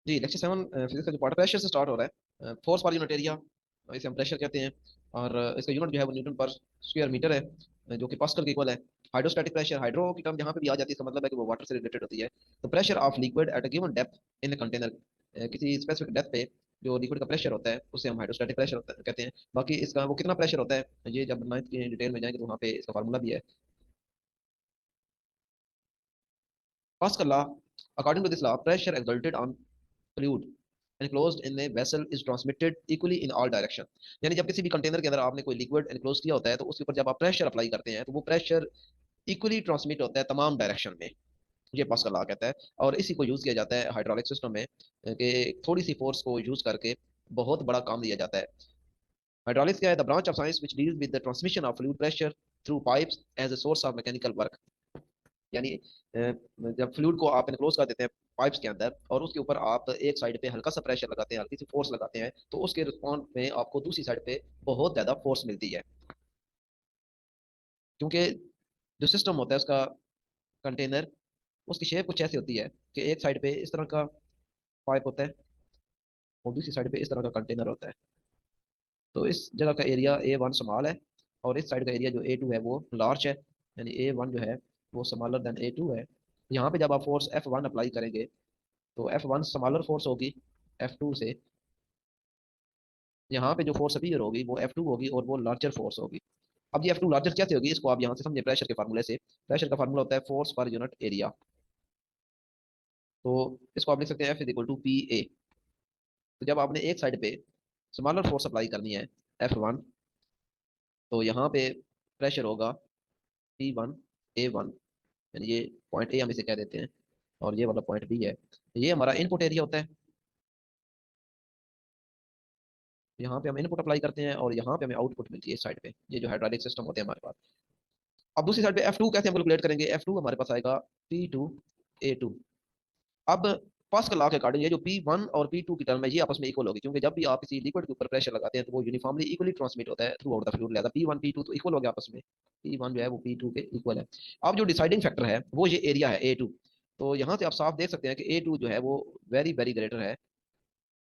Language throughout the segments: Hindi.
जी, लेक्चर 7 फिजिक्स का जो पार्ट प्रेशर से स्टार्ट हो रहा है। फोर्स पर यूनिट एरिया, इसे हम प्रेशर कहते हैं। और इसका यूनिट जो है वो न्यूटन पर स्क्वायर मीटर है, जो कि पास्कल के इक्वल है। हाइड्रोस्टैटिक प्रेशर, हाइड्रो की टर्म जहाँ पे भी आ जाती है इसका मतलब है कि वो वाटर से रिलेटेड होती है। तो pressure of liquid at a given depth in the container, किसी स्पेसिफिक डेप्थ पे जो लिक्विड का प्रेशर होता है उसे हम हाइड्रोस्टैटिक प्रेशर कहते हैं। बाकी इसका वो कितना प्रेशर होता है, ये जब 9th की डिटेल में जाएंगे तो वहाँ पे इसका फार्मूला भी है। Pascal law, according to this law pressure exerted on fluid enclosed in a vessel is transmitted equally in all direction। यानी जब किसी भी कंटेनर के अंदर आपने कोई लिक्विड एनक्लोज किया होता है तो उसके ऊपर जब आप प्रेशर अप्लाई करते हैं तो वो प्रेशर इक्वली ट्रांसमिट होता है तमाम डायरेक्शन में। ये पास्कल लॉ कहता है। और इसी को यूज किया जाता है हाइड्रोलिक सिस्टम में, कि थोड़ी सी फोर्स को यूज करके बहुत बड़ा काम दिया जाता है। हाइड्रोलिक्स क्या है? The branch of science which deals with the transmission of fluid pressure through pipes as a source of mechanical work. यानी जब फ्लूइड को आप इनक्लोज कर देते हैं पाइप्स के अंदर और उसके ऊपर आप एक साइड पे हल्का सा प्रेशर लगाते हैं, हल्की सी फोर्स लगाते हैं, तो उसके रिस्पॉन्स में आपको दूसरी साइड पे बहुत ज्यादा फोर्स मिलती है। क्योंकि जो सिस्टम होता है उसका, कंटेनर, उसकी शेप कुछ ऐसी होती है कि एक साइड पे इस तरह का पाइप होता है और दूसरी साइड पे इस तरह का कंटेनर होता है। तो इस जगह का एरिया A1 स्मॉल है और इस साइड का एरिया जो A2 है वो लार्ज है। यानी A1 जो है वो स्मॉलर देन A2 है। यहाँ पे जब आप फोर्स F1 अप्लाई करेंगे तो F1 स्मॉलर फोर्स होगी F2 से। यहाँ पे जो फोर्स अपीयर होगी वो F2 होगी और वो लार्जर फोर्स होगी। अब ये F2 लार्जर कैसे होगी इसको आप यहाँ से समझे प्रेशर के फार्मूले से। प्रेशर का फार्मूला होता है फोर्स पर यूनिट एरिया। तो इसको आप लिख सकते हैं F is equal to P A. तो जब आपने एक साइड पे स्मॉलर फोर्स अप्लाई करनी है F1, तो यहाँ पे प्रेशर होगा P1 A1। यानी ये पॉइंट ए हम इसे कह देते हैं और ये वाला पॉइंट बी है। ये हमारा इनपुट एरिया होता है। यहाँ पे हम इनपुट अप्लाई करते हैं और यहाँ पे हमें आउटपुट मिलती है इस साइड पे। ये जो हाइड्रोलिक सिस्टम होते हैं हमारे पास। अब दूसरी साइड पे F2 कैसे हम कैलकुलेट करेंगे? F2 हमारे पास आएगा P2 A2। अब पास्कल लॉ के अकॉर्डिंग ये जो P1 और P2 की टर्म है ये आपस में इक्वल होगी, क्योंकि जब भी आप किसी लिक्विड के ऊपर प्रेशर लगाते हैं तो वो यूनिफॉर्मली इक्वली ट्रांसमिट होता है थ्रू आउट द फ्लूइड। लिहाजा P1 P2 तो इक्वल हो गया आपस में। P1 जो है वो P2 के इक्वल है। अब जो डिसाइडिंग फैक्टर है वो ये एरिया है A2। तो यहाँ से आप साफ देख सकते हैं कि A2 जो है वो वेरी वेरी ग्रेटर है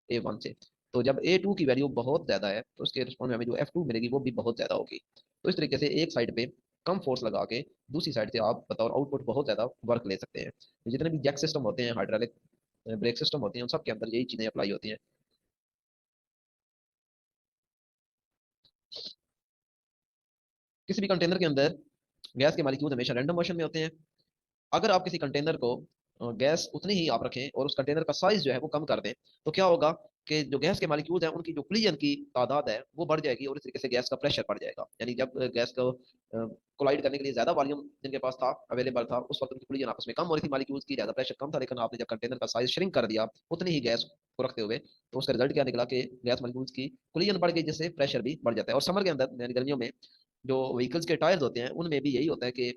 A1 से। तो जब A2 की वैल्यू बहुत ज्यादा है तो उसके रिस्पॉन्स में हमें जो F2 मिलेगी वो भी बहुत ज्यादा होगी। तो इस तरीके से एक साइड पे कम फोर्स लगा के दूसरी साइड से आप बतौर आउटपुट बहुत ज्यादा वर्क ले सकते हैं। जितने भी जैक सिस्टम होते हैं, हाइड्रोलिक ब्रेक सिस्टम होती हैं, उन सब के अंदर यही चीजें अप्लाई होती हैं। किसी भी कंटेनर के अंदर गैस के मॉलिक्यूल हमेशा रैंडम मोशन में होते हैं। अगर आप किसी कंटेनर को गैस उतनी ही आप रखें और उस कंटेनर का साइज जो है वो कम कर दें तो क्या होगा कि जो गैस के मॉलिक्यूल्स हैं उनकी जो कोलिजन की तादाद है वो बढ़ जाएगी और इस तरीके से गैस का प्रेशर बढ़ जाएगा। यानी जब गैस को कोलाइड करने के लिए ज्यादा वॉल्यूम जिनके पास था, अवेलेबल था, उस वक्त उनकी कोलिजन आपस में कम हो रही थी, मॉलिक्यूल्स की ज्यादा प्रेशर कम था। लेकिन आपने जब कंटेनर का साइज श्रिंक कर दिया उतनी ही गैस को रखते हुए, तो उसका रिजल्ट क्या निकला कि गैस मॉलिक्यूल्स की कोलिजन बढ़ गई जिससे प्रेशर भी बढ़ जाता है। और समर के अंदर यानी गर्मियों में जो व्हीकल्स के टायर्स होते हैं उनमें भी यही होता है कि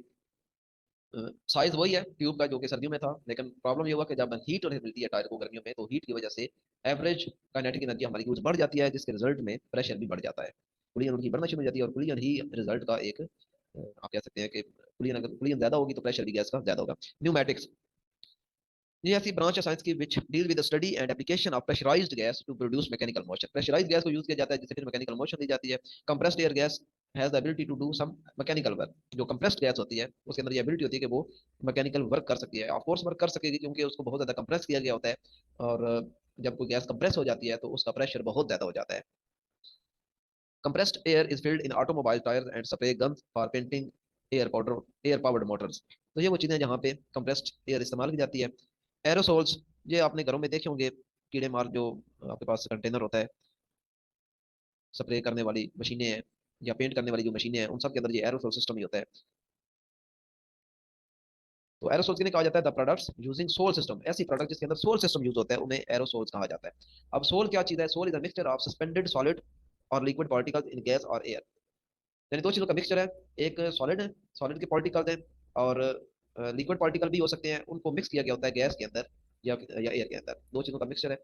साइज वही है ट्यूब का जो कि सर्दियों में था, लेकिन प्रॉब्लम ये हुआ कि जब हीट मिलती है टायर को गर्मियों में तो हीट की वजह से एवरेज काइनेटिक एनर्जी हमारी यूज बढ़ जाती है, जिसके रिजल्ट में प्रेशर भी बढ़ जाता है। कुलियन उनकी बढ़ना शुरू हो जाती है और कुलियन ही रिजल्ट का एक आप कह सकते हैं कि कुलियन, अगर कुलियन ज्यादा होगी तो प्रेशर भी गैस का ज्यादा होगा। न्यूमेटिक्स, ये ऐसी ब्रांच है साइंस की which deal with the study and application of pressurised gas to produce mechanical motion. Pressurised gas को यूज किया जाता है जिससे फिर मैकेनिकल मोशन दी जाती है। Compressed air gas has the ability to do some mechanical work. जो कंप्रेस्ड गैस होती है उसके अंदर ये एबिलिटी होती है कि वो मैकेनिकल वर्क कर सकती है। ऑफ कोर्स वर्क कर सकेगी क्योंकि उसको बहुत ज्यादा कंप्रेस किया गया होता है। और जब कोई गैस कंप्रेस हो जाती है तो उसका प्रेशर बहुत ज्यादा हो जाता है। Compressed air is filled in automobile tyres and spray guns for painting air powder, air powered Motors. तो ये वो चीजें जहाँ पे कंप्रेस्ड एयर इस्तेमाल की जाती है। एरोसोल्स, ये आपने घरों में देखे होंगे, कीड़े मार जो आपके पास कंटेनर होता है, स्प्रे करने वाली मशीनें हैं या पेंट करने वाली जो मशीनें हैं, उन सब के अंदर ये एरोसोल सिस्टम ही होता है। तो एरोसोल्स किन्हें कहा जाता है? The products using sol system. ऐसी प्रोडक्ट जिसके अंदर सोल सिस्टम यूज होता है उन्हें एरोसोल्स कहा जाता है। अब सोल क्या चीज है? Sol is a mixture of suspended solid और लिक्विड पार्टिकल्स इन गैस और एयर। यानी दो चीजों का मिक्सचर है। एक सॉलिड है, सॉलिड के पार्टिकल्स हैं, और लिक्विड पार्टिकल भी हो सकते हैं, उनको मिक्स किया गया होता है गैस के अंदर या एयर के अंदर। दो चीजों का मिक्सचर है।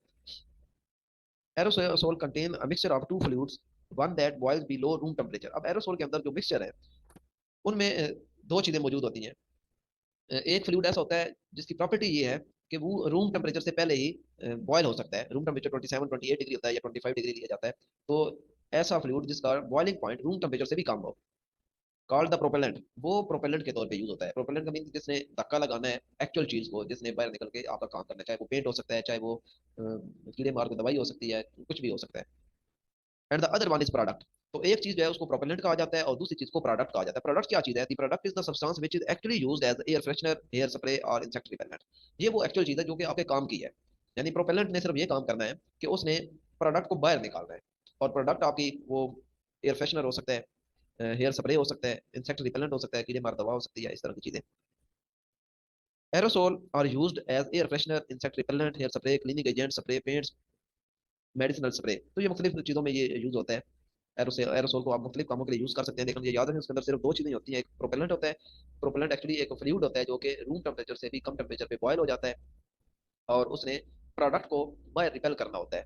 Aerosol contain a mixture of two fluids, one that boils below room temperature. अब एरोसोल के अंदर जो मिक्सचर है उनमें दो चीजें मौजूद होती हैं। एक फ्लूइड ऐसा होता है जिसकी प्रॉपर्टी ये है कि वो रूम टेम्परेचर से पहले ही बॉयल हो सकता है। रूम टेम्परेचर 27-28 डिग्री होता है या 25 डिग्री लिया जाता है। तो ऐसा फ्लूइड जिसका बॉइलिंग पॉइंट रूम टेम्परेचर से भी कम हो, कॉल्ड द प्रोपेलेंट, वो प्रोपेलेंट के तौर पे यूज होता है। प्रोपेलेंट का मीन जिसने धक्का लगाना है एक्चुअल चीज को, जिसने बाहर निकल के आपका काम करना है, चाहे वो पेंट हो सकता है, चाहे वो कीड़े मार की दवाई हो सकती है, कुछ भी हो सकता है। And the other one is product. तो एक चीज जो है उसको प्रोपेलेंट कहा जाता है और दूसरी चीज को प्रोडक्ट कहा जाता है। प्रोडक्ट क्या चीज है? The product is the substance which is actually used as air freshener, hair spray और इंसेक्ट रिपेलेंट। ये वो एक्चुअल चीज है जो कि आपके काम की है। यानी प्रोपेलेंट ने सिर्फ ये काम करना है कि उसने प्रोडक्ट को बाहर निकालना है। और प्रोडक्ट आपकी वो एयर फ्रेशनर हो सकता है, हेयर स्प्रे हो सकता है, इंसेक्ट रिपेलेंट हो सकता है, कीड़े मार दवा हो सकती है, इस तरह की चीजें। Aerosol are used as air freshener, insect repellent, hair spray, cleaning agent, spray paints, medicinal spray. तो ये मुख्तलिफ चीजों में ये यूज होता है। एरोसोल एरोसोल को आप मुख्तलिफ कामों के लिए यूज कर सकते हैं, लेकिन ये याद रखें उसके अंदर सिर्फ दो चीजें होती हैं। एक प्रोपेलेंट होता है। प्रोपेलेंट एक्चुअली एक फ्लूइड होता है जो कि रूम टेम्परेचर से भी कम टेम्परेचर पे बॉयल हो जाता है, और उसने प्रोडक्ट को बाहर रिपेल करना होता है।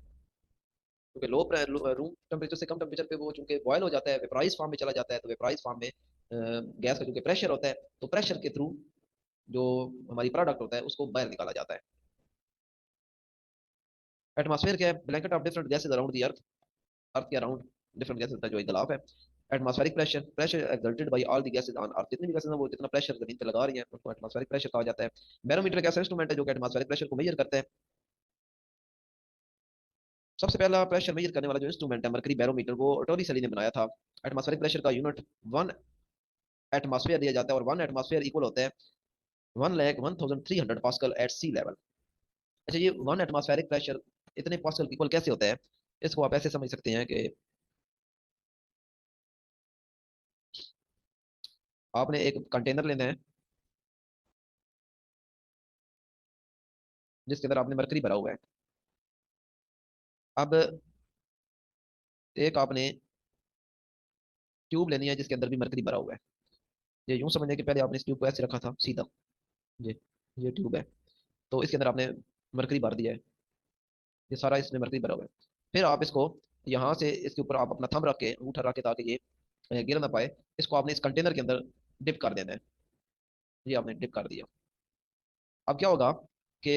क्योंकि रूम टेम्परेचर से कम टेम्परेचर पे वो चूंकि बॉयल हो जाता है, वेपराइज फॉर्म में चला जाता है, तो वेपराइज फॉर्म में गैस का चूंकि प्रेशर होता है, तो प्रेशर के थ्रू जो हमारी प्रोडक्ट होता है उसको बाहर निकाला जाता है। एटमॉस्फेयर क्या है? Blanket of different gases around the earth. Earth के अराउंड डिफरेंट गैसेज का जो एक गलाफ है। Atmospheric pressure, pressure exerted by all the gases on earth. जितनी भी गैसेज हैं वो जितना प्रेशर जमीन पे लगा रही हैं उसको एटमॉस्फेरिक प्रेशर कहा जाता है। बैरोमीटर एक ऐसा इंस्ट्रूमेंट है जो कि एटमॉस्फेरिक प्रेशर को मेजर करता है। सबसे पहला प्रेशर मेजर करने वाला जो इंस्ट्रूमेंट है मरकरी बैरोमीटर, वो टोरिसेली ने बनाया था। एटमॉस्फेरिक प्रेशर का यूनिट 1 एटमॉस्फेयर दिया जाता है, और 1 एटमॉस्फेयर इक्वल होता है 1,01,300 पास्कल एट सी लेवल। अच्छा, ये 1 एटमॉस्फेरिक प्रेशर इतने पास्कल इक्वल कैसे होता है? इसको आप ऐसे समझ सकते हैं कि आपने एक कंटेनर लेना है जिसके अंदर आपने मरकरी भरा हुआ है। अब एक आपने ट्यूब लेनी है जिसके अंदर भी मरकरी भरा हुआ है। ये यूं समझने के पहले आपने इस ट्यूब को ऐसे रखा था सीधा। ये ट्यूब है, तो इसके अंदर आपने मरकरी भर दिया है। ये सारा इसमें मरकरी भरा हुआ है। फिर आप इसको यहाँ से इसके ऊपर आप अपना थंब रख के, अंगूठा रख के, ताकि ये गिर ना पाए, इसको आपने इस कंटेनर के अंदर डिप कर देना है। ये आपने डिप कर दिया। अब क्या होगा कि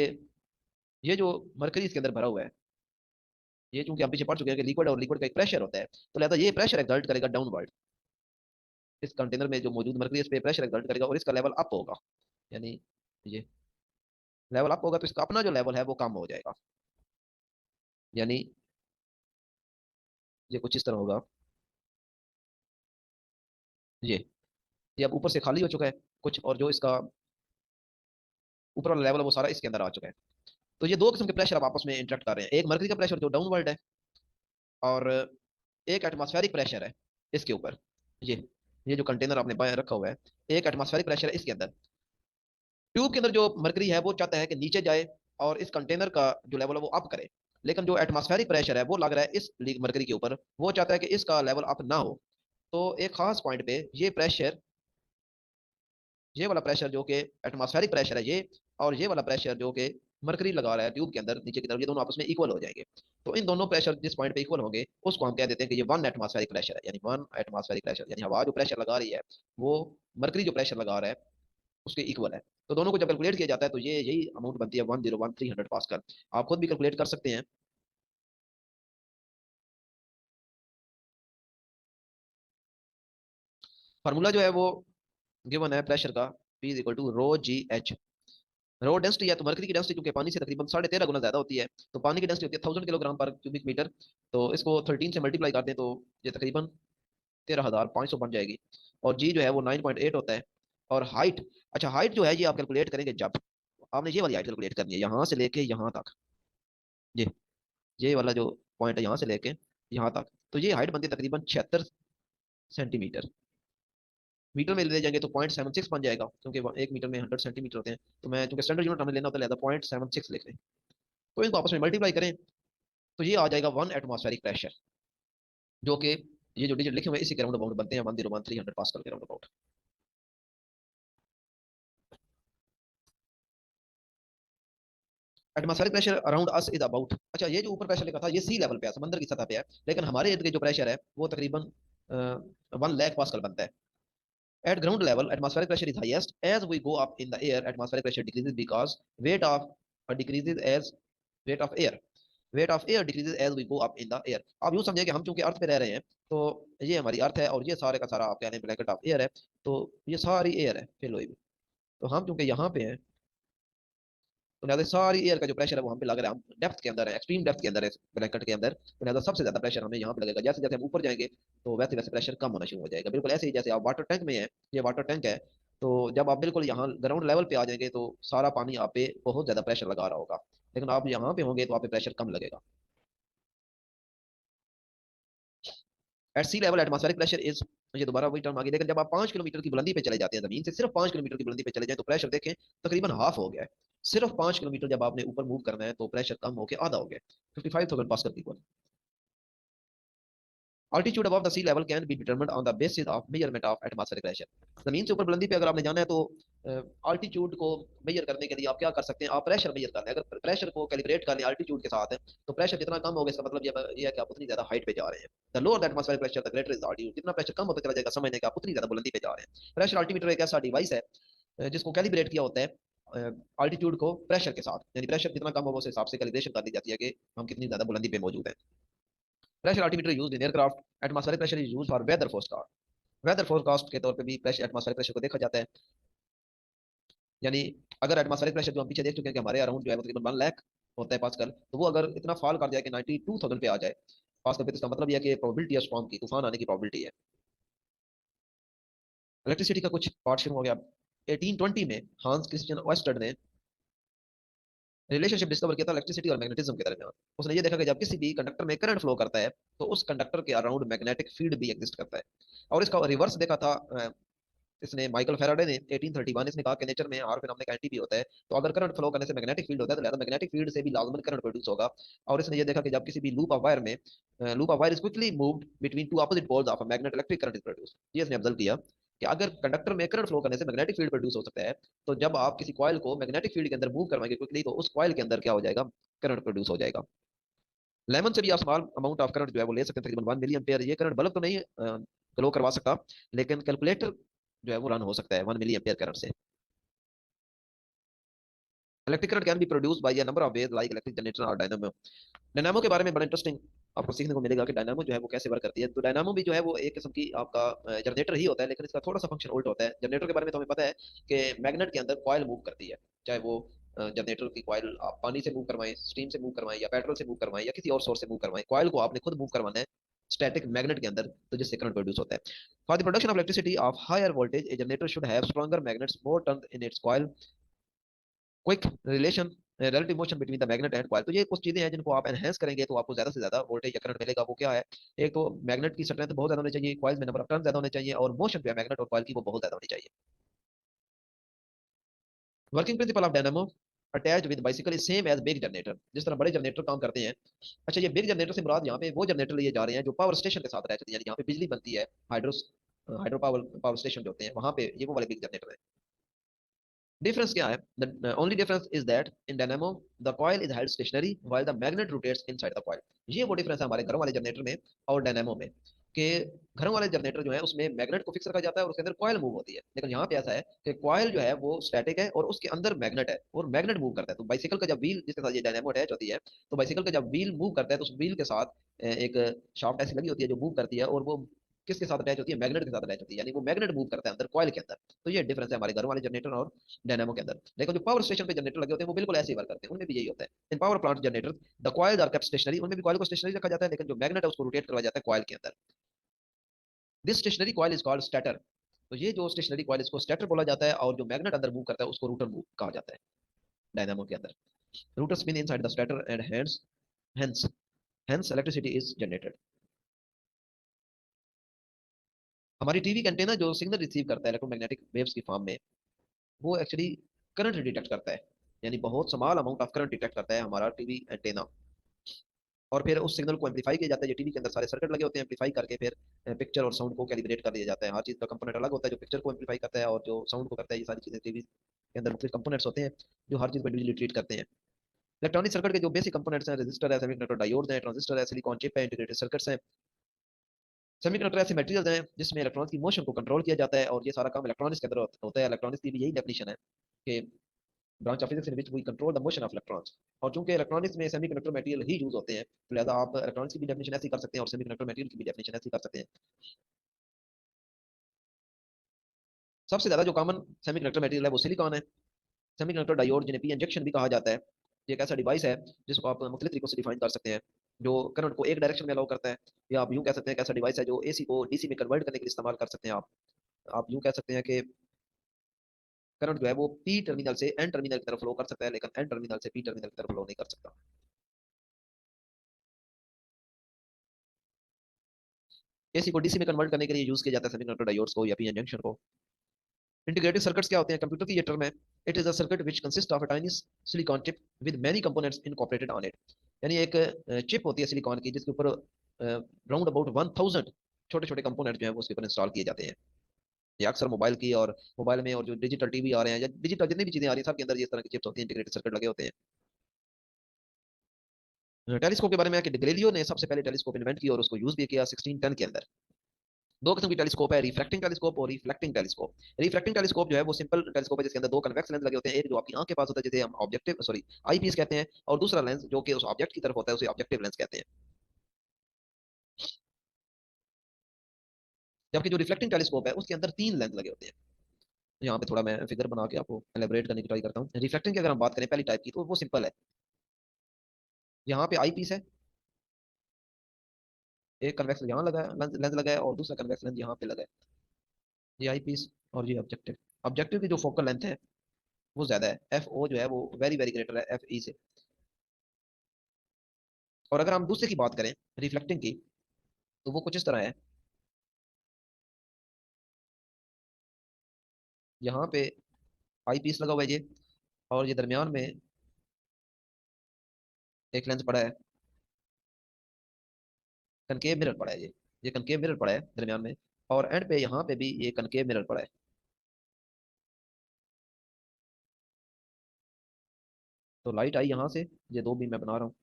ये जो मरकरी इसके अंदर भरा हुआ है, ये चूंकि हम पीछे पढ़ चुके हैं कि लिक्विड और लिक्विड का एक प्रेशर होता है, तो लिहाजा ये प्रेशर एक्सर्ट करेगा डाउनवर्ड। इस कंटेनर में जो मौजूद मरकरी इस पे प्रेशर एक्सर्ट करेगा और इसका लेवल अप होगा। यानी ये लेवल अप होगा तो इसका अपना जो लेवल है वो कम हो जाएगा। यानी ये कुछ इस तरह होगा। ये अब ऊपर से खाली हो चुका है कुछ, और जो इसका ऊपर वाला लेवल है वो सारा इसके अंदर आ चुका है। तो ये दो किस्म के प्रेशर अब आपस में इंटरेक्ट कर रहे हैं। एक मरकरी का प्रेशर जो डाउनवर्ड है, और एक एटमॉस्फेरिक प्रेशर है इसके ऊपर। ये ये जो कंटेनर आपने बाहर रखा हुआ है, एक एटमॉस्फेरिक प्रेशर है इसके अंदर। ट्यूब के अंदर जो मरकरी है वो चाहता है कि नीचे जाए और इस कंटेनर का जो लेवल है वो अप करे। लेकिन जो एटमॉस्फेरिक प्रेशर है वो लग रहा है इस मरकरी के ऊपर, वो चाहता है कि इसका लेवल अप ना हो। तो एक खास पॉइंट पे ये वाला प्रेशर जो कि एटमॉस्फेरिक प्रेशर है ये, और ये वाला प्रेशर जो कि मरकरी लगा रहा है ट्यूब के अंदर नीचे की तरफ, ये दोनों आपस में इक्वल हो जाएंगे। तो इन दोनों प्रेशर जिस पॉइंट पे इक्वल होंगे उसको हम कह देते हैं कि ये 1 एटमॉस्फेरिक प्रेशर है। यानी 1 एटमॉस्फेरिक प्रेशर यानी हवा जो प्रेशर लगा रही है वो मरकरी जो प्रेशर लगा रहा है उसके इक्वल है। तो दोनों को जब कैलकुलेट किया जाता है तो ये यही अमाउंट बनती है 1,01,300 पास्कल। आप खुद भी कैलकुलेट कर सकते हैं। फार्मूला जो है वो गिवन है प्रेशर का, P is equal to rho G H. Rho density है तो मरकरी की डेंसिटी क्योंकि पानी से तकरीबन 13.5 गुना ज्यादा होती है, तो पानी की डेंसिटी होती है 1000 किलोग्राम पर क्यूबिक मीटर। तो इसको 13 से मल्टीप्लाई कर दें तो ये तकरीबन 13,500 बन जाएगी। और जी जो है वो 9.8 होता है। और हाइट, अच्छा हाइट जो है ये आप कैलकुलेट करेंगे जब आपने ये वाली हाइट कैलकुलेट करनी है यहाँ से लेके यहाँ तक। ये ये वाला जो पॉइंट है यहाँ से लेके यहाँ तक, तो ये हाइट बनती है तकरीबन 76 सेंटीमीटर। मीटर में ले जाएंगे तो 0.76 बन जाएगा, क्योंकि 1 मीटर में 100 सेंटीमीटर होते हैं। तो मैं चूंकि स्टैंडर्ड यूनिट हमें लेना होता है लिहाजा 0.76 लिख लें। तो इनको आपस में मल्टीप्लाई करें तो ये आ जाएगा 1 एटमॉस्फेरिक प्रेशर, जो कि ये जो डिजिट लिखे हुए हैं इसी के राउंड अबाउट बनते हैं 1,01,300 पास्कल के round about. Atmospheric pressure around us is about, अच्छा ये जो ऊपर प्रेशर लिखा था ये सी लेवल पे है, समंदर की सतह पे है, लेकिन हमारे इर्द गिर्द जो प्रेशर है वो तकरीबन 1 लाख पास्कल बनता है। At ground level, atmospheric pressure is highest. As we go up in the air, atmospheric pressure decreases because weight of decreases as rate of air, weight of air decreases as we go up in the air. आप यूं समझिए कि हम चूंकि अर्थ पे रह रहे हैं, तो ये हमारी अर्थ है और ये सारे का सारा आप कह रहे हैं ब्लैकेट ऑफ एयर है, तो ये सारी एयर है फिल हुई भी। तो हम चूंकि यहाँ पे हैं, तो लिहाजा सारी एयर का जो प्रेशर है वो हम पे लग रहा है, हम डेप्थ के अंदर है, एक्सट्रीम डेप्थ के अंदर है ब्लैकेट के अंदर, तो लिहाजा सबसे ज्यादा प्रेशर हमें यहाँ पे लगेगा। जैसे जैसे हम ऊपर जाएंगे तो वैसे वैसे प्रेशर कम होना शुरू हो जाएगा। बिल्कुल ऐसे ही जैसे आप वाटर टैंक में है, ये वाटर टैंक है, तो जब आप बिल्कुल यहाँ ग्राउंड लेवल पे आ जाएंगे तो सारा पानी आप पे बहुत ज्यादा प्रेशर लगा रहा होगा, लेकिन आप यहाँ पे होंगे तो आप पे प्रेशर कम लगेगा। At sea level atmospheric pressure is, ये दोबारा वही टर्म आ गई, लेकिन जब आप 5 किलोमीटर की बुलंदी पे चले जाते हैं, जमीन से सिर्फ 5 किलोमीटर की बुलंदी पे चले जाए तो प्रेशर देखें तकरीबन हाफ हो गया है। सिर्फ 5 किलोमीटर जब आपने ऊपर मूव करना है तो प्रेशर कम होकर आधा हो गया, 55,000 पास्कल की। Altitude above the sea level can be determined on the basis of measurement of atmospheric pressure। जमीन से ऊपर बुलंदी पे अगर आपने जाना है तो अल्टीट्यूड को मेजर करने के लिए आप क्या कर सकते हैं, आप प्रेशर मेजर कर लें। अगर प्रेशर को कैलिब्रेट कर लें अल्टीट्यूड के साथ है, तो प्रेशर जितना कम होगा इसका मतलब ये है कि आप उतनी ज्यादा हाइट पे जा रहे हैं। The lower the atmospheric pressure the greater is the altitude. जितना प्रेशर कम होता चला जाएगा समझने का आप उतनी ज्यादा बुलंदी पे जा रहे हैं। प्रेशर अल्टीमीटर एक ऐसा डिवाइस है जिसको कैलिब्रेट किया होता है अल्टीट्यूड को प्रेशर के साथ, यानी प्रेशर जितना कम होगा उस हिसाब से कैलिब्रेशन कर दी जाती है कि हम कितनी ज्यादा बुलंदी पे मौजूद हैं। Pressure altimeter used in aircraft. Atmospheric pressure is used for weather forecast. Weather forecast के तौर पे भी प्रेशर एटमॉस्फेरिक प्रेशर को देखा जाता है। यानी अगर एटमॉस्फेरिक प्रेशर जो हम पीछे देख चुके हैं कि हमारे अराउंड जो है वो तकरीबन 1 लाख होता है पास्कल, तो वो अगर इतना फॉल कर जाए कि 92,000 पे आ जाए पास्कल पे, तो इसका मतलब यह है कि प्रोबेबिलिटी है स्टॉर्म की, तूफान आने की प्रोबेबिलिटी है। इलेक्ट्रिसिटी का कुछ पार्ट शुरू हो गया। 1820 में हांस क्रिश्चियन ओएस्टर्ड ने रिलेशनशिप डिस्कवर किया था इलेक्ट्रिसिटी और मैग्नेटिज्म के दरमियान। उसने ये देखा कि जब किसी भी कंडक्टर में करंट फ्लो करता है तो उस कंडक्टर के अराउंड मैग्नेटिक फील्ड भी एग्जिस्ट करता है। और इसका रिवर्स देखा था इसने माइकल फेराडे ने 1831। इसने कहा कि नेचर में आर फिनोमेना एंटी भी होता है, तो अगर करंट फ्लो करने से मैग्नेटिक फील्ड होता है तो लिहाजा मैग्नेटिक फील्ड से भी लाजमन करंट प्रोड्यूस होगा। और इसने ये देखा कि जब किसी भी लूप ऑफ वायर में loop of wire is quickly moved between two opposite poles of a magnet, electric current is produce. ये इसने ऑब्जर्व किया कि अगर कंडक्टर में करंट फ्लो करने से मैग्नेटिक फील्ड प्रोड्यूस हो सकता है, तो जब आप किसी कॉइल को मैग्नेटिक फील्ड के अंदर मूव करवाएंगे क्विकली तो उस कॉइल के अंदर क्या हो जाएगा, करंट प्रोड्यूस हो जाएगा। लेमन से भी आप स्मॉल अमाउंट ऑफ करंट जो है वो ले सकते हैं, तकरीबन 1 मिलियन पेयर। ये करंट बल्ब तो नहीं ग्लो करवा सकता, लेकिन कैलकुलेटर जो है वो रन हो सकता है 1 मिलियन पेयर करंट से। Electric current can be produce by a number of ways like electric generator और डायनामो। डायनामो के बारे में बड़ा इंटरेस्टिंग आपको सीखने को मिलेगा कि डायनामो जो है वो कैसे वर्क करती है। तो डायनामो भी जो है वो एक किस्म की आपका जनरेटर ही होता है, लेकिन इसका थोड़ा सा फंक्शन उल्टा होता है। जनरेटर के बारे में तो हमें पता है कि मैग्नेट के अंदर कॉइल मूव करती है, चाहे वो जनरेटर की कॉइल आप पानी से मूव करवाएं, स्टीम से मूव करवाएं, या पेट्रोल से मूव करवाएं, या किसी और सोर्स से मूव करवाएं, कॉइल को आपने खुद मूव करवाना है स्टैटिक मैग्नेट के अंदर, तो जिससे करंट प्रोड्यूस होता है। For the production of electricity of higher voltage a generator should have stronger magnets more turn in its coil, quick relation relative motion between the magnet and coil. तो ये कुछ चीजें हैं जिनको आप एनहेंस करेंगे तो आपको ज्यादा से ज्यादा वोल्टेज या करंट मिलेगा। वो क्या है, एक तो मैग्नेट की स्ट्रेंथ बहुत ज्यादा होनी चाहिए, कॉइल में नंबर ऑफ टर्न ज्यादा होने चाहिए, और मोशन जो है मैग्नेट और कॉइल की वो बहुत ज्यादा होनी चाहिए। Working principle of dynamo attached with bicycle is same as big generator. जिस तरह बड़े जनरेटर काम करते हैं, अच्छा ये बिग जनरेटर से मुराद यहाँ पे वो जनरेटर लिए जा रहे हैं जो पावर स्टेशन के साथ रहते हैं, यानी यहाँ पे बिजली बनती है, hydro hydro power power station जो होते हैं वहां पे, ये वो वाले बिग जनरेटर है। डिफरेंस क्या है, the only difference is that in dynamo the coil is held stationary while the magnet rotates inside the coil. ये वो डिफरेंस है हमारे घरों वाले जनरेटर में और डायनामो में, कि घरों वाले जनरेटर जो है उसमें मैग्नेट को फिक्स रखा जाता है और उसके अंदर कॉइल मूव होती है, लेकिन यहाँ पे ऐसा है कि कॉइल जो है वो स्टैटिक है और उसके अंदर मैग्नेट है और मैग्नेट मूव करता है। तो बाइसिकल का जब व्हील जिसके साथ ये डायनामो अटैच होती है, तो बाइसिकल का जब व्हील मूव करता है तो उस व्हील के साथ एक शाफ्ट ऐसी लगी होती है जो मूव करती है, और वो किसके साथ अटैच होती है, मैग्नेट के साथ अटैच होती है, यानी वो मैग्नेट मूव करता है अंदर कॉइल के अंदर। तो ये डिफरेंस है हमारे घर वाले जनरेटर और डायनामो के अंदर। लेकिन जो पावर स्टेशन पे जनरेटर लगे होते हैं वो बिल्कुल ऐसे ही वर्क करते हैं, उनमें भी यही होता है। In power plant generator the coils are kept stationary, उनमें भी कॉइल को स्टेशनरी रखा जाता है, लेकिन जो मैग्नेट है उसको रोटेट करवाया जाता है कॉइल के अंदर। This stationary coil is called stator. तो ये जो स्टेशनरी कॉइल इसको स्टेटर बोला जाता है, और जो मैग्नेट अंदर मूव करता है उसको रूटर मूव कहा जाता है डायनामो के अंदर। Router spin inside the stator and hands hence hence electricity is generated। हमारी टीवी का एंटीना जो सिग्नल रिसीव करता है इलेक्ट्रोमैग्नेटिक वेव्स की फॉर्म में, वो एक्चुअली करंट डिटेक्ट करता है, यानी बहुत small amount of current detect करता है हमारा टीवी एंटीना। और फिर उस सिग्नल को एम्पलीफाई किया जाता है, ये टीवी के अंदर सारे सर्किट लगे होते हैं, एम्पलीफाई करके फिर पिक्चर और साउंड को कैलिब्रेट कर दिया जाता है। हर चीज़ का कंपोनेंट अलग होता है, जो पिक्चर को एम्पलीफाई करता है और जो साउंड को करता है। ये सारी चीज़ें टीवी के अंदर मुख्तलिफ कंपोनेंट्स होते हैं जो हर चीज़ को इंडिविजुअली ट्रीट करते हैं। इलेक्ट्रॉनिक सर्किट के जो बेसिक कंपोनेंट्स हैं, रजिस्टर है, सेमीकंडक्टर डायोड है, ट्रांजिस्टर है, सिलिकॉन चिप है, इंटीग्रेटेड सर्किट्स हैं। सेमीकंडक्टर ऐसे मटेरियल्स हैं जिसमें इलेक्ट्रॉन्स की मोशन को कंट्रोल किया जाता है, और ये सारा काम इलेक्ट्रॉनिक्स के अंदर होता है। इलेक्ट्रॉनिक्स की भी यही डेफिनेशन है कि branch of physics in which we control the motion of electrons. और चूंकि इलेक्ट्रॉनिक्स में सेमीकंडक्टर मटेरियल ही यूज होते हैं, तो लिहाजा आप इलेक्ट्रॉनिक्स की भी डेफिनेशन ऐसी कर सकते हैं और सेमीकंडक्टर मटेरियल की भी डेफिनेशन ऐसी कर सकते हैं। सबसे ज्यादा जो कॉमन सेमीकंडक्टर मटेरियल है वो सिलिकॉन है। सेमीकंडक्टर डायोड जिन्हें पी इंजेक्शन भी कहा जाता है, ये एक ऐसा डिवाइस है जिसको आप मुख्तलिफ तरीकों से डिफाइन कर सकते हैं, जो करंट को एक डायरेक्शन में अलाउ करता है। या आप यूं कह सकते हैं कि ऐसा डिवाइस है जो एसी को डीसी में कन्वर्ट करने के लिए इस्तेमाल कर सकते हैं। आप यूं कह सकते हैं कि करंट जो है वो पी टर्मिनल से एन टर्मिनल की तरफ फ्लो कर सकता है, लेकिन एन टर्मिनल से पी टर्मिनल की तरफ फ्लो नहीं कर सकता। एसी को डीसी में कन्वर्ट करने के लिए यूज किया जाता है सेमीकंडक्टर डायोड्स को या पी जंक्शन को। इंटीग्रेटेड सर्किट्स क्या होते हैं? कंप्यूटर की ये टर्म है। It is a circuit which consist of a tiny silicon chip with many components incorporated on it. यानी एक चिप होती है सिलिकॉन की जिसके ऊपर राउंड अबाउट 1000 छोटे छोटे कंपोनेंट जो है वो उसके ऊपर इंस्टॉल किए जाते हैं। ये अक्सर मोबाइल की और मोबाइल में और जो डिजिटल टीवी आ रहे हैं या डिजिटल जितनी भी चीजें आ रही हैं सब के अंदर ये इस तरह की चिप्स होती हैं, इंटीग्रेटेड सर्किट लगे होते हैं। टेलीस्कोप के बारे में है कि गैलीलियो ने सबसे पहले टेलीस्कोप इन्वेंट किया और उसको यूज भी किया 1610 के अंदर। दो किस्म की टेलीस्कोप है, रिफ्रैक्टिंग टेलीस्कोप और रिफ्लेक्टिंग टेलीस्कोप। रिफ्रैक्टिंग टेलीस्कोप जो है वो सिंपल टेलीस्कोप है जिसके अंदर दो कन्वेक्स लेंस लगे होते हैं, एक जो आपकी आंख के पास होता है जिसे हम ऑब्जेक्टिव सॉरी आईपीस कहते हैं, और दूसरा लेंस जो कि उस ऑब्जेक्ट की तरफ होता है उसे ऑब्जेक्टिव लेंस कहते हैं। जबकि जो रिफ्लेक्टिंग टेलीस्कोप है उसके अंदर तीन लेंस लगे होते हैं। यहाँ पे थोड़ा मैं फिगर बना के आपको एलेबरेट करने की ट्राई करता हूँ। रिफ्लेक्टिंग की अगर हम बात करें पहली टाइप की तो वो सिंपल है। यहाँ पे आई पीस है, एक कन्वेक्स यहाँ लगा है, लेंस लगा है, और दूसरा कन्वेक्स लेंस यहाँ पे लगा है। ये आई पीस और ये ऑब्जेक्टिव। ऑब्जेक्टिव की जो फोकल लेंथ है वो ज्यादा है, एफ ओ जो है वो वेरी वेरी ग्रेटर है एफ ई से। और अगर हम दूसरे की बात करें रिफ्लेक्टिंग की, तो वो कुछ इस तरह है। यहाँ पे आई पीस लगा हुआ है ये, और ये दरमियान में एक लेंस पड़ा है, कनकेव मिरर पड़ा है ये कनकेव मिरर पड़ा है दरमियान में। और एंड पे यहाँ पे भी ये कनकेव मिरर पड़ा है। तो लाइट आई यहाँ से, ये दो बीम मैं बना रहा हूँ,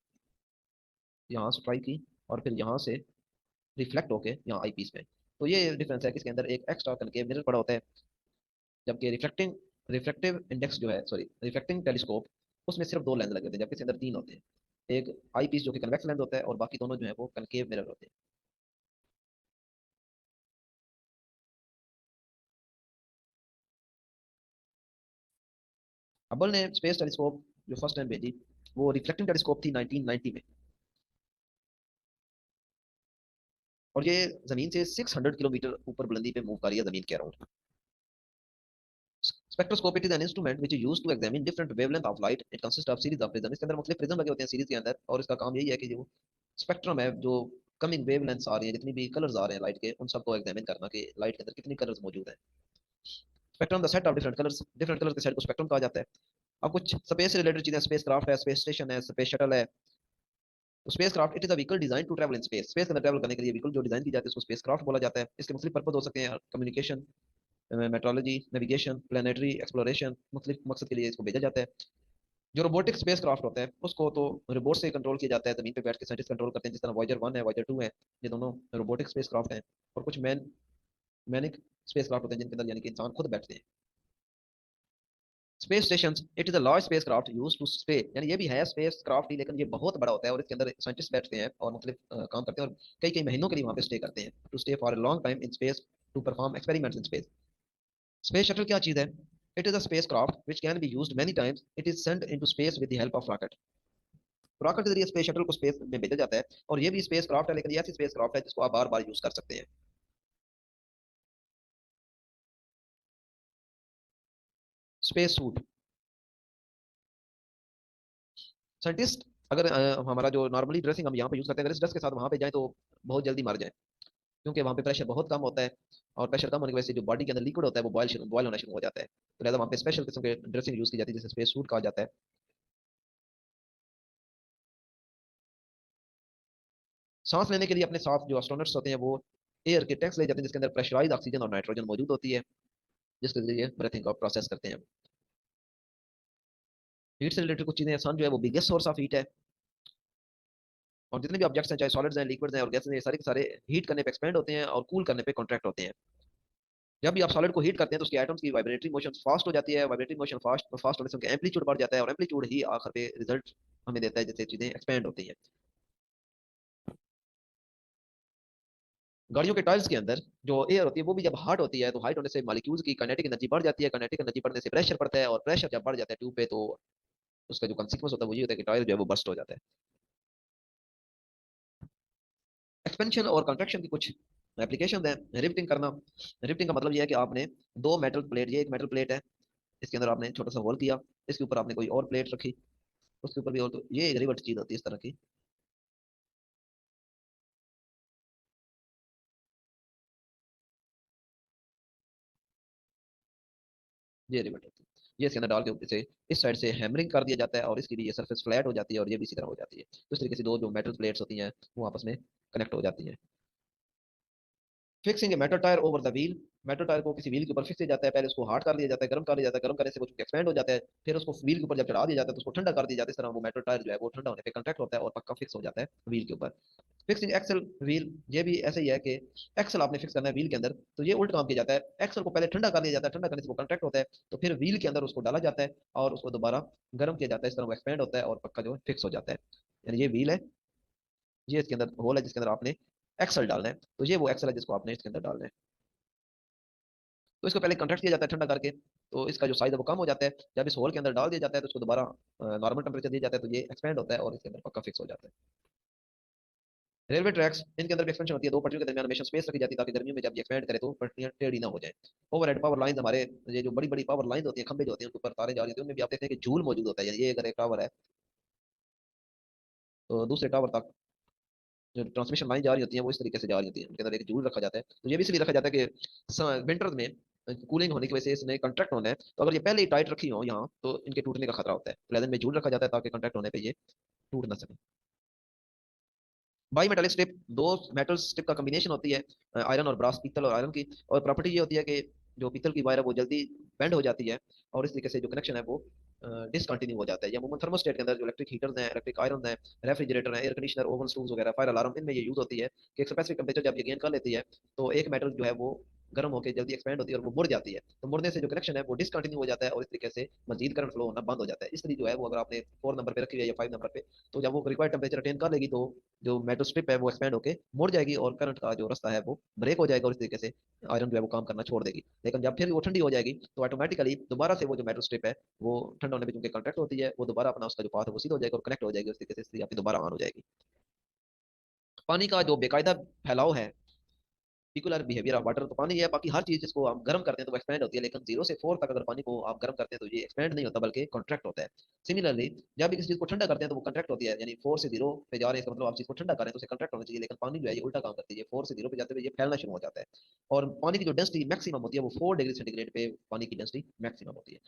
यहाँ स्ट्राइक की और फिर यहाँ से रिफ्लेक्ट होके यहाँ आई पीस में। तो ये डिफरेंस है कि इसके अंदर एक एक्स्ट्रा कनकेव मिरर पड़ा होता है, जबकि रिफ्लेक्टिंग रिफ्लेक्टिव इंडेक्स जो है सॉरी रिफ्लेक्टिंग टेलीस्कोप उसमें सिर्फ दो लेंस लगे होते हैं, जबकि इसके अंदर तीन होते हैं। एक आई पीस जो कि कन्वेक्स लेंस होता है और बाकी दोनों जो है वो कनकेव मिरर होते हैं। हबल ने स्पेस टेलीस्कोप जो फर्स्ट टाइम भेजी वो रिफ्लेक्टिंग टेलीस्कोप थी 1990 में। और ये जमीन से 600 किलोमीटर ऊपर बुलंदी पे मूव कर रही है जमीन के around. Spectroscope it is an instrument which is used to examine different wavelength of light. It consist of series of prism. इसके अंदर मुख्तलिफ प्रिज्म लगे होते हैं सीरीज के अंदर, और इसका काम यही है कि जो स्पेक्ट्रम है, जो कमिंग वेवलेंथ्स आ रही है, जितनी भी कलर्स आ रहे हैं लाइट के, उन सबको एग्जामिन करना कि लाइट के अंदर कितनी कलर्स मौजूद हैं। Spectrum the set of different colours के सेट को स्पेक्ट्रम कहा जाता है। अब कुछ स्पेस से रिलेटेड चीजें, स्पेस क्राफ्ट है, स्पेस स्टेशन है, स्पेस शटल है। तो spacecraft it is a vehicle design to travel in space. Space के अंदर ट्रैवल करने के लिए व्हीकल जो डिजाइन की जाती है उसको स्पेस क्राफ्ट बोला जाता है। इसके मुख्तलिफ पर्पज हो सकते हैं, communication, metrology, navigation, planetary exploration, मुख्तलिफ मकसद के लिए इसको भेजा जाता है। जो रोबोटिक स्पेस क्राफ्ट होते हैं उसको तो रोबोट से कंट्रोल किया जाता है, जमीन पे बैठ के साइंटिस्ट कंट्रोल करते हैं, जिस तरह वॉयजर 1 है, वॉयजर 2 है। ये दोनों रोबोटिक स्पेस क्राफ्ट हैं। और कुछ मैनिक स्पेस क्राफ्ट होते हैं जिनके अंदर यानी कि इंसान खुद बैठते हैं। Space station it is a large spacecraft use to stay, यानी ये भी है स्पेस क्राफ्ट ही, लेकिन ये बहुत बड़ा होता है और इसके अंदर साइंटिस्ट बैठते हैं और मुख्तलिफ काम करते हैं और कई कई महीनों के लिए वहाँ पे स्टे करते हैं, to stay for a long time in space to perform experiments in space. Space shuttle क्या चीज है? It is a spacecraft which can be used many times. It is sent into space with the help of rocket. Rocket के जरिए स्पेस शटल को स्पेस में भेजा जाता है, और ये भी स्पेस क्राफ्ट है, लेकिन ये ऐसी स्पेस क्राफ्ट है जिसको आप बार बार यूज कर सकते हैं। स्पेस सूट साइंटिस्ट अगर हमारा जो नॉर्मली ड्रेसिंग हम यहाँ पे यूज करते हैं, अगर इस ड्रेस के साथ वहां पे जाए तो बहुत जल्दी मर जाए, क्योंकि वहाँ पे प्रेशर बहुत कम होता है। और प्रेशर कम होने की वजह से जो बॉडी के अंदर लिक्विड होता है वो बॉयल होना शुरू हो जाता है। तो लिहाजा वहाँ पे स्पेशल किस्म के ड्रेसिंग यूज की जाती है जिसे स्पेस सूट कहा जाता है। सांस लेने के लिए अपने साथ जो एस्ट्रोनॉट्स होते हैं वो एयर के टैंक्स ले जाते हैं जिसके अंदर प्रेशराइज ऑक्सीजन और नाइट्रोजन मौजूद होती है, जिसके जरिए ब्रीथिंग का प्रोसेस करते हैं। हीट से रिलेटेड कुछ चीजें, सन जो है वो बिगेस्ट सोर्स ऑफ हीट है। और जितने भी ऑब्जेक्ट्स हैं, चाहे सॉलिड्स हैं, लिक्विड्स हैं और गैसेस हैं, ये सारे के सारे हीट करने पे एक्सपेंड होते हैं और कूल करने पे कॉन्ट्रैक्ट होते हैं। जब भी आप सॉलिड को हीट करते हैं तो उसके एटम्स की वाइब्रेटरी मोशन फास्ट हो जाती है, वाइब्रेटरी मोशन फास्ट फास्ट होने से उनका एम्पलीट्यूड बढ़ जाता है, और एम्पलीट्यूड ही आखिर पे रिजल्ट हमें देता है जैसे चीजें एक्सपेंड होती हैं। गाड़ियों के टायर्स के अंदर जो एयर होती है वो भी जब हार्ड होती है तो हाइट होने से मॉलिक्यूल्स की काइनेटिक एनर्जी बढ़ जाती है, काइनेटिक एनर्जी बढ़ने से प्रेशर पड़ता है, और प्रेशर जब बढ़ जाता है ट्यूब पे तो उसका जो कंसिक्वेंस होता है वो ये होता है कि टायर जो है वो बस्ट हो जाता है। एक्सपेंशन और कंट्रैक्शन की कुछ एप्लीकेशन है। रिफ्टिंग करना, रिफ्टिंग का मतलब ये है कि आपने दो मेटल प्लेट, ये एक मेटल प्लेट है, इसके अंदर आपने छोटा सा होल किया, इसके ऊपर आपने कोई और प्लेट रखी, उसके ऊपर भी और, तो ये एक रिवर्ट चीज होती है इस तरह की। ये रिवर्ट होती है, ये इसके अंदर डाल के ऊपर से इस साइड से हैमरिंग कर दिया जाता है और इसकी भी ये सरफेस फ्लैट हो जाती है और ये भी इसी तरह हो जाती है। तो इस तरीके से दो जो मेटल प्लेट्स होती हैं वो आपस में कनेक्ट हो जाती हैं। Fixing a metal tyre over the wheel, metal tyre को किसी व्हील के ऊपर फिक्स किया जाता है, पहले उसको हार्ड कर लिया जाता है, गर्म कर लिया जाता है, गर्म करने से वो एक्सपेंड हो जाता है, फिर उसको व्हील के ऊपर जब चढ़ा दिया जाता है तो उसको ठंडा कर दिया जाता है, इस तरह वो मेटल टायर जो है वो ठंडा होने पे कंट्रैक्ट होता है और पक्का फिक्स हो जाता है व्हील के ऊपर। फिक्सिंग एक्सल व्हील, ये भी ऐसे ही है कि एक्सल आपने फिक्स करना है व्हील के अंदर, तो ये उल्टा काम किया जाता है, एक्सल को पहले ठंडा कर दिया जाता है, ठंडा करने से वो कंट्रैक्ट होता है, तो फिर व्हील के अंदर उसको डाला जाता है और उसको दोबारा गर्म किया जाता है, इस तरह वो एक्सपेंड होता है और पक्का जो है फिक्स हो जाता है। यानी ये व्हील है, ये इसके अंदर होल है जिसके अंदर आपने एक्सल डालना है, तो ये वो एक्सल है जिसको आपने इसके अंदर डालना है। तो इसको पहले कंट्रैक्ट किया जाता है ठंडा करके, तो इसका जो साइज है वो कम हो जाता है, जब इस होल के अंदर डाल दिया जाता है तो उसको दोबारा नॉर्मल टेम्परेचर दिया जाता है तो ये एक्सपेंड होता है और इसके अंदर पक्का फिक्स हो जाता है। रेलवे ट्रैक्स, इनके अंदर भी एक्सपेंशन होती है, दो पटरियों के दरमियान हमेशा स्पेस रखी जाती है ताकि गर्मियों में जब ये एक्सपेंड करे तो पटरियां टेढ़ी ना हो जाए। ओवरहेड पावर लाइन, हमारे ये जो बड़ी बड़ी पावर लाइन होती है, खंभे जो होते हैं उनके ऊपर तारे जा रही होती है, उनमें भी आप देखते हैं कि झूल मौजूद होता है, यानी ये अगर एक टावर है तो दूसरे टावर तक जो ट्रांसमिशन लाइन जा रही होती है वो इस तरीके से जा रही होती है, उनके अंदर एक जूल रखा जाता है, तो ये भी इसलिए रखा जाता है कि विंटर्स में कूलिंग होने की वजह से इसने कंट्रैक्ट होना है, तो अगर ये पहले ही टाइट रखी हो यहाँ तो इनके टूटने का खतरा होता है, प्लेजन में जूल रखा जाता है ताकि कंट्रैक्ट होने पर ये टूट ना सके। बाई मेटालिक स्ट्रिप, दो मेटल स्ट्रिप का कॉम्बिनेशन होती है, आयरन और ब्रास, पीतल और आयरन की, और प्रॉपर्टी ये होती है कि जो पीतल की वायर है वो जल्दी बेंड हो जाती है और इस तरीके से जो कनेक्शन है वो डिसकंटिन्यू हो जाता है। या अमूमन थर्मोस्टेट के अंदर जो इलेक्ट्रिक हीटर्स हैं, इलेक्ट्रिक आयरन है, रेफ्रिजरेटर है, एयर कंडीशनर, ओवन स्टोव्स वगैरह, फायर अलार्म, इनमें ये यूज होती है कि एक स्पेसिफिक टेम्परेचर जब ये गेन कर लेती है तो एक मेटल जो है वो गर्म होकर जल्दी एक्सपेंड होती है और वो मुड़ जाती है, तो मुड़ने से जो कनेक्शन है वो डिसकंटिन्यू हो जाता है और इस तरीके से मजीद करंट फ्लो होना बंद हो जाता है। इसलिए जो है वो अगर आपने 4 नंबर पे रखी हुई है या 5 नंबर पे, तो जब वो रिक्वायर्ड टेम्परेचर अटेन कर लेगी तो जो मेटल स्ट्रिप है वो एक्सपेंड होकर मुड़ जाएगी और करंट का जो रास्ता है वो ब्रेक हो जाएगा और इस तरीके से आयरन जो है वो काम करना छोड़ देगी। लेकिन जब फिर वो ठंडी हो जाएगी तो ऑटोमेटिकली दोबारा से वो जो मेटल स्ट्रिप है वो ठंडा होने पे चूंकि कॉन्टैक्ट होती है वो दोबारा अपना उसका जो पाथ है वो सीधा हो जाएगा और कनेक्ट हो जाएगी, उस तरीके से इसलिए आपकी दोबारा ऑन हो जाएगी। पानी का जो बेकायदा फैलाव है, पर्टिकुलर बिहेवियर ऑफ वाटर, तो पानी ये है, बाकी हर चीज जिसको आप गर्म करते हैं तो वो एक्सपेंड होती है, लेकिन 0 से 4 तक अगर पानी को आप गर्म करते हैं तो ये एक्सपेंड नहीं होता बल्कि कॉन्ट्रैक्ट होता है। सिमिलरली जब भी किसी चीज को ठंडा करते हैं तो वो कॉन्ट्रैक्ट होती है, यानी 4 से 0 पे जा रहे हैं इसका मतलब आप चीज को ठंडा करें तो उसे कॉन्ट्रैक्ट होना चाहिए, लेकिन पानी जो है ये उल्टा काम करती है, 4 से 0 पे जाते हुए ये फैलना शुरू हो जाता है। और पानी की जो डेंसिटी मैक्सिमम होती है वो 4 डिग्री सेंटीग्रेड पे पानी की डेंसिटी मैक्सिमम होती है।